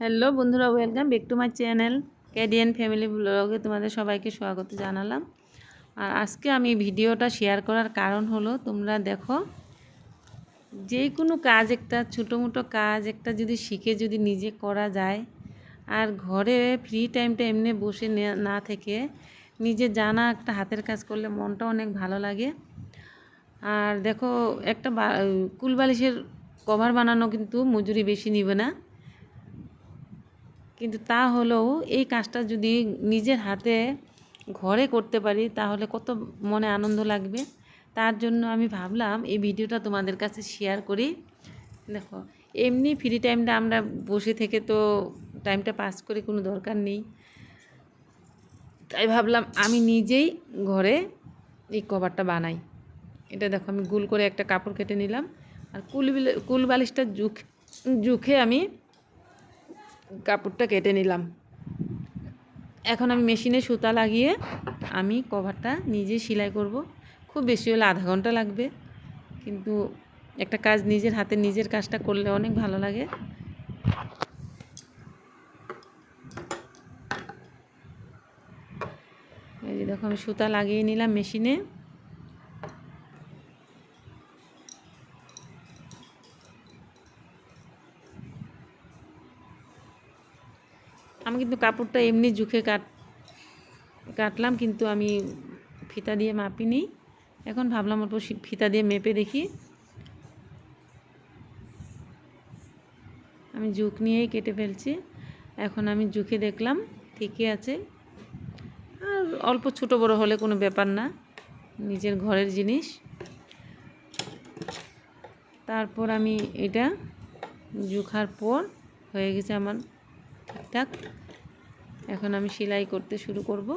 Hello বন্ধুরা, welcome back to my channel Canadian family ব্লগে তোমাদের সবাইকে স্বাগত জানালাম। আর আজকে আমি ভিডিওটা শেয়ার করার কারণ হলো, তোমরা দেখো যে কোনো কাজ, একটা ছোটো মোটো কাজ একটা যদি শিখে যদি নিজে করা যায়, আর ঘরে ফ্রি টাইমটা এমনি বসে না থেকে নিজে জানা একটা হাতের কাজ করলে মনটা অনেক ভালো লাগে। আর দেখো, একটা কুলবালিশের কভার বানানো কিন্তু মজুরি বেশি নিবে না, কিন্তু তা হলেও এই কাজটা যদি নিজের হাতে ঘরে করতে পারি তাহলে কত মনে আনন্দ লাগবে। তার জন্য আমি ভাবলাম এই ভিডিওটা তোমাদের কাছে শেয়ার করি। দেখো, এমনি ফ্রি টাইমটা আমরা বসে থেকে তো টাইমটা পাস করে কোনো দরকার নেই, তাই ভাবলাম আমি নিজেই ঘরে এই কভারটা বানাই। এটা দেখো, আমি গোল করে একটা কাপড় কেটে নিলাম, আর কুল বালিশটা জুখে আমি কাপড়টা কেটে নিলাম। এখন আমি মেশিনে সুতা লাগিয়ে আমি কভারটা নিজে সেলাই করব। খুব বেশি হলে আধা ঘন্টা লাগবে, কিন্তু একটা কাজ নিজের হাতে নিজের কাজটা করলে অনেক ভালো লাগে। এই যে দেখো, আমি সুতা লাগিয়ে নিলাম মেশিনে। আমি কিন্তু কাপড়টা এমনি জুখে কাটলাম, কিন্তু আমি ফিতা দিয়ে মাপিনি। এখন ভাবলাম অল্প ফিতা দিয়ে মেপে দেখি। আমি জুখ নিয়েই কেটে ফেলছি। এখন আমি জুখে দেখলাম ঠিকই আছে। আর অল্প ছোটো বড়ো হলে কোনো ব্যাপার না, নিজের ঘরের জিনিস। তারপর আমি এটা জুখার পর হয়ে গেছে আমার ঠিকঠাক। এখন আমি সেলাই করতে শুরু করব।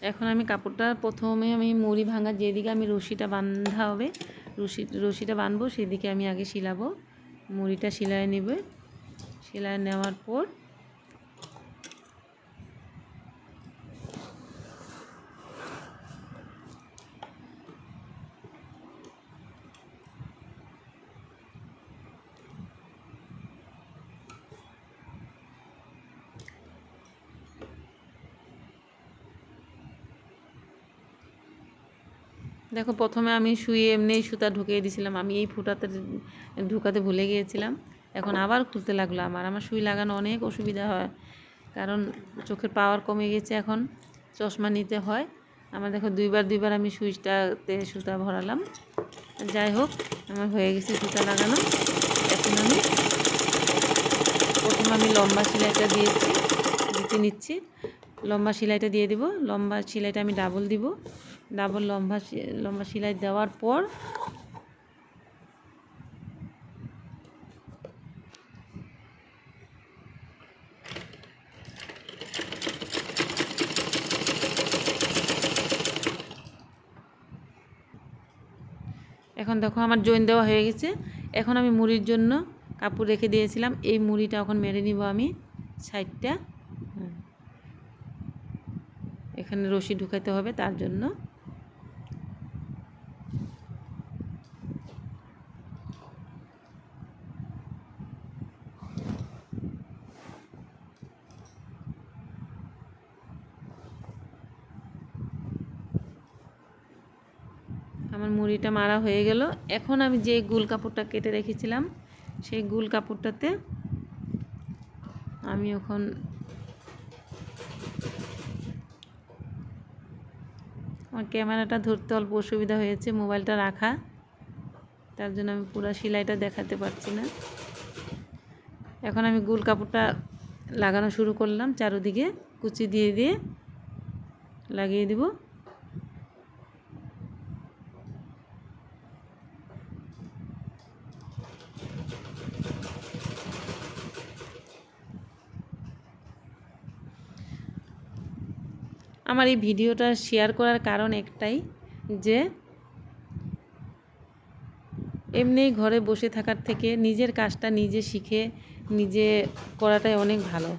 এখন আমি কাপড়টা প্রথমে আমি মুড়ি ভাঙা যেদিকে আমি রশিটা বাঁধা হবে, রশিটা বাঁধবো সেদিকে আমি আগে সিলাবো। মুড়িটা সেলাই নেবে, সেলাই নেওয়ার পর দেখো, প্রথমে আমি শুয়ে এমনি সুতা ঢুকিয়ে দিয়েছিলাম। আমি এই ফুটাতে ঢুকাতে ভুলে গিয়েছিলাম। এখন আবার খুলতে লাগলো। আমার সুই লাগানো অনেক অসুবিধা হয়, কারণ চোখের পাওয়ার কমে গেছে, এখন চশমা নিতে হয় আমার। দেখো, দুইবার আমি সুইচটাতে সুতা ভরালাম। যাই হোক, আমার হয়ে গেছে সুতা লাগানো। এখন আমি প্রথমে লম্বা সেলাইটা দিতে নিচ্ছি। লম্বা সেলাইটা দিয়ে দিব। লম্বা সেলাইটা আমি ডাবল দিব। ডাবল লম্বা সেলাই দেওয়ার পর এখন দেখো আমার জয়েন দেওয়া হয়ে গেছে। এখন আমি মুড়ির জন্য কাপড় রেখে দিয়েছিলাম, এই মুড়িটা এখন মেরে নিব আমি সাইডটা। এখানে রশি ঢুকাতে হবে, তার জন্য আমার মুড়িটা মারা হয়ে গেল। এখন আমি যে গোল কাপড়টা কেটে রেখেছিলাম সেই গোল কাপড়টাতে আমি এখন আমার ক্যামেরাটা ধরতে অল্প অসুবিধা হয়েছে, মোবাইলটা রাখা, তার জন্য আমি পুরো সেলাইটা দেখাতে পারছি না। এখন আমি গোল কাপড়টা লাগানো শুরু করলাম, চারদিকে কুচি দিয়ে লাগিয়ে দিব। আমার এই ভিডিওটা শেয়ার করার কারণ একটাই, যে এমনি ঘরে বসে থাকার থেকে নিজের কাজটা নিজে শিখে নিজে করাটাই অনেক ভালো।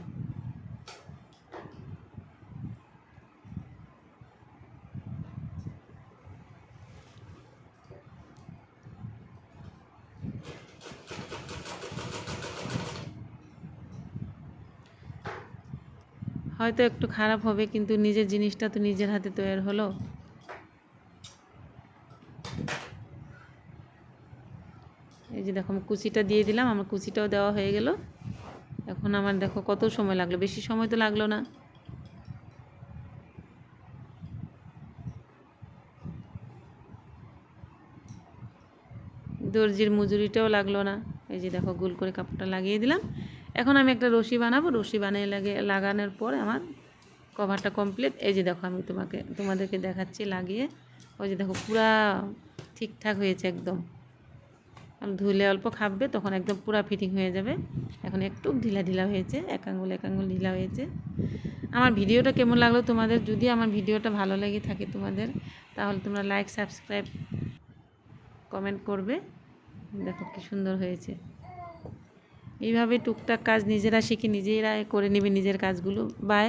হয়তো একটু খারাপ হবে, কিন্তু নিজের জিনিসটা তো নিজের হাতে তৈরি হলো। এই যে দেখো আমি কুচিটা দিয়ে দিলাম, আমার কুচিটাও দেওয়া হয়ে গেল। এখন আমার দেখো কত সময় লাগলো, বেশি সময় তো লাগলো না। দর্জির মজুরিটাও লাগলো না। এই যে দেখো গোল করে কাপড়টা লাগিয়ে দিলাম। এখন আমি একটা রশি বানাবো, রশি বানিয়ে লাগানোর পর আমার কভারটা কমপ্লিট। এই যে দেখো আমি তোমাদেরকে দেখাচ্ছি লাগিয়ে। ওই যে দেখো পুরা ঠিকঠাক হয়েছে একদম। ধুলে অল্প খাববে, তখন একদম পুরা ফিটিং হয়ে যাবে। এখন একটু ঢিলা ঢিলা হয়েছে, এক আঙুল ঢিলা হয়েছে। আমার ভিডিওটা কেমন লাগলো তোমাদের? যদি আমার ভিডিওটা ভালো লেগে থাকে তোমাদের, তাহলে তোমরা লাইক, সাবস্ক্রাইব, কমেন্ট করবে। দেখো কি সুন্দর হয়েছে। এইভাবে টুকটাক কাজ নিজেরা শিখে নিজেরা করে নেবে নিজের কাজগুলো। বাই।